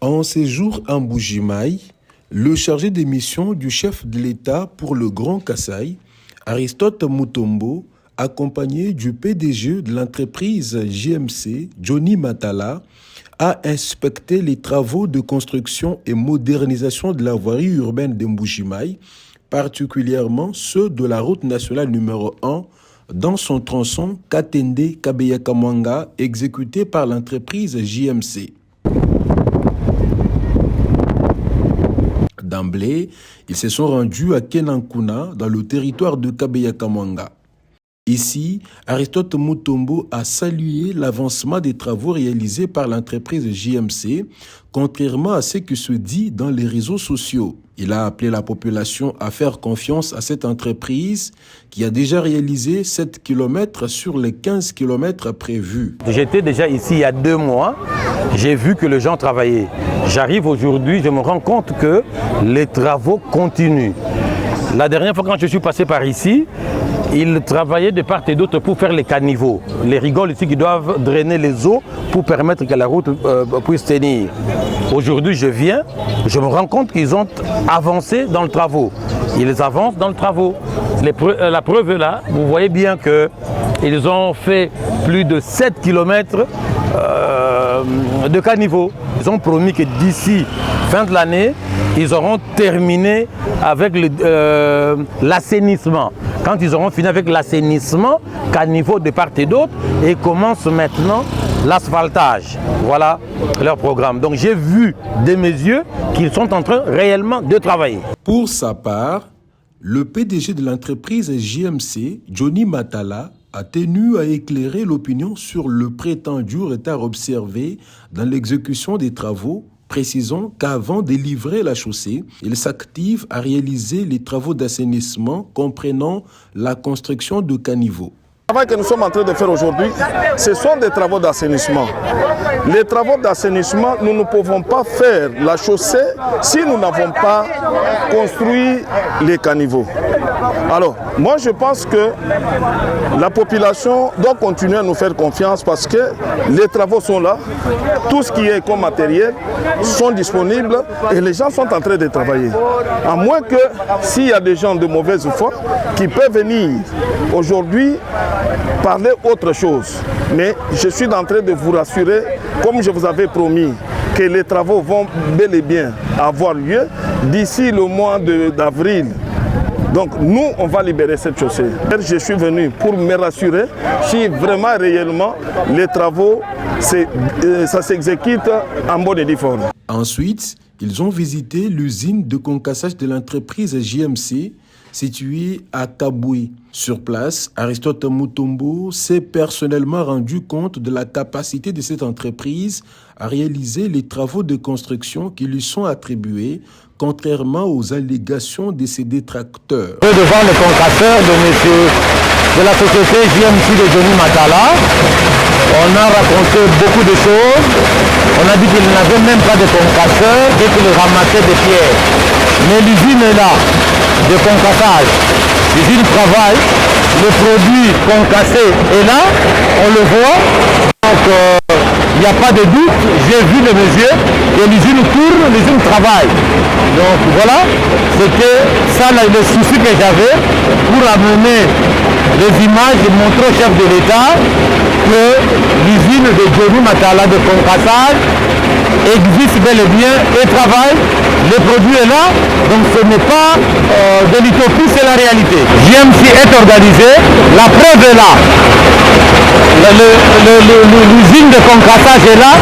En séjour à Mbuji-Mayi, le chargé des missions du chef de l'État pour le Grand Kasaï, Aristote Mutombo, accompagné du PDG de l'entreprise JMC, Johnny Matala, a inspecté les travaux de construction et modernisation de la voirie urbaine de Mbuji-Mayi, particulièrement ceux de la route nationale numéro 1 dans son tronçon Katende-Kabeya-Kamwanga exécuté par l'entreprise JMC. D'emblée, ils se sont rendus à Kenankuna, dans le territoire de Kabeya-Kamwanga. Ici, Aristote Mutombo a salué l'avancement des travaux réalisés par l'entreprise JMC, contrairement à ce qui se dit dans les réseaux sociaux. Il a appelé la population à faire confiance à cette entreprise qui a déjà réalisé 7 km sur les 15 km prévus. J'étais déjà ici il y a 2 mois, j'ai vu que les gens travaillaient. J'arrive aujourd'hui, je me rends compte que les travaux continuent. La dernière fois quand je suis passé par ici, ils travaillaient de part et d'autre pour faire les caniveaux, les rigoles ici qui doivent drainer les eaux pour permettre que la route puisse tenir. Aujourd'hui, je viens, je me rends compte qu'ils ont avancé dans le travaux. Ils avancent dans le travaux. La preuve est là, vous voyez bien qu'ils ont fait plus de 7 km de caniveaux. Ils ont promis que d'ici fin de l'année, ils auront terminé avec l'assainissement. Quand ils auront fini avec l'assainissement, caniveau de part et d'autre, et commence maintenant l'asphaltage. Voilà leur programme. Donc j'ai vu de mes yeux qu'ils sont en train réellement de travailler. Pour sa part, le PDG de l'entreprise JMC, Johnny Matala, a tenu à éclairer l'opinion sur le prétendu retard observé dans l'exécution des travaux, précisant qu'avant de livrer la chaussée, il s'active à réaliser les travaux d'assainissement comprenant la construction de caniveaux. Le travail que nous sommes en train de faire aujourd'hui, ce sont des travaux d'assainissement. Les travaux d'assainissement, nous ne pouvons pas faire la chaussée si nous n'avons pas construit les caniveaux. Alors, moi je pense que la population doit continuer à nous faire confiance parce que les travaux sont là, tout ce qui est comme matériel sont disponibles et les gens sont en train de travailler. À moins que s'il y a des gens de mauvaise foi qui peuvent venir aujourd'hui parler autre chose. Mais je suis en train de vous rassurer, comme je vous avais promis, que les travaux vont bel et bien avoir lieu d'ici le mois d'avril. Donc nous, on va libérer cette chaussée. Je suis venu pour me rassurer si vraiment réellement les travaux, ça s'exécute en bonne et due forme. Ensuite, ils ont visité l'usine de concassage de l'entreprise JMC située à Kaboué. Sur place, Aristote Mutombo s'est personnellement rendu compte de la capacité de cette entreprise à réaliser les travaux de construction qui lui sont attribués, contrairement aux allégations de ses détracteurs. Devant le concasseur de la société JMC de Johnny Matala, on a raconté beaucoup de choses. On a dit qu'il n'avait même pas de concasseur et qu'il ramassait des pierres. Mais l'usine est là, de concassage. L'usine travaille, le produit concassé est là, on le voit. Donc il n'y a pas de doute, j'ai vu de mes yeux que l'usine tourne, l'usine travaille. Donc voilà, c'était ça le souci que j'avais pour amener les images et montrer au chef de l'État que l'usine de Johnny Matala de concassage existe bel et bien et travaille. Le produit est là, donc ce n'est pas de l'utopie, c'est la réalité. JMC est organisé, la preuve est là. L'usine de concassage est là,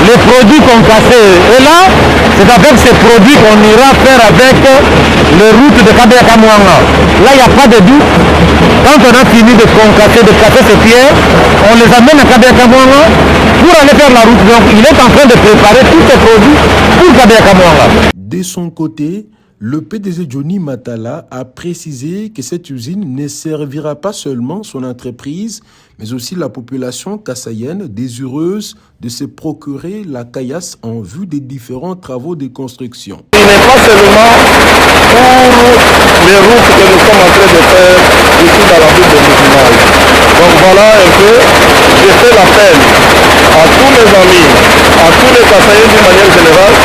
les produits concassés est là. C'est avec ces produits qu'on ira faire avec les routes de Kabeya-Kamwanga. Là, il n'y a pas de doute. Quand on a fini de concasser, de casser ces pierres, on les amène à Kabeya-Kamwanga pour aller faire la route. Donc, il est en train de préparer tous ces produits pour Kabeya-Kamwanga. De son côté, le PDG Johnny Matala a précisé que cette usine ne servira pas seulement son entreprise, mais aussi la population kassaïenne désireuse de se procurer la caillasse en vue des différents travaux de construction. Il n'est pas seulement pour les routes que nous sommes en train de faire ici dans la ville de Mbuji-Mayi. Donc voilà un peu, je fais l'appel à tous les amis, à tous les kassaïens d'une manière générale,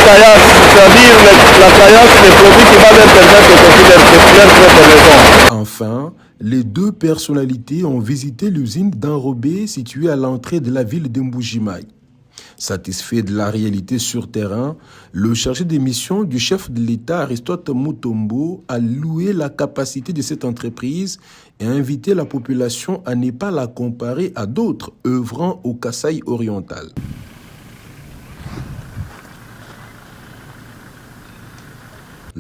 caillasse, c'est-à-dire la caillasse, les produits qui vont leur permettre de construire leur propre maison. Enfin, les deux personnalités ont visité l'usine d'enrobé située à l'entrée de la ville de Mbuji-Mayi. Satisfait de la réalité sur terrain, le chargé des missions du chef de l'État, Aristote Mutombo, a loué la capacité de cette entreprise et a invité la population à ne pas la comparer à d'autres œuvrant au Kasaï oriental.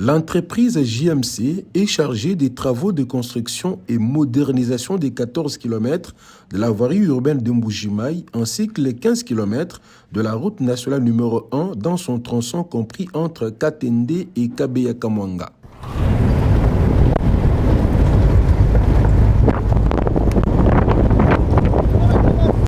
L'entreprise JMC est chargée des travaux de construction et modernisation des 14 km de la voirie urbaine de Mbuji-Mayi ainsi que les 15 km de la route nationale numéro 1 dans son tronçon compris entre Katende et Kabeya-Kamwanga.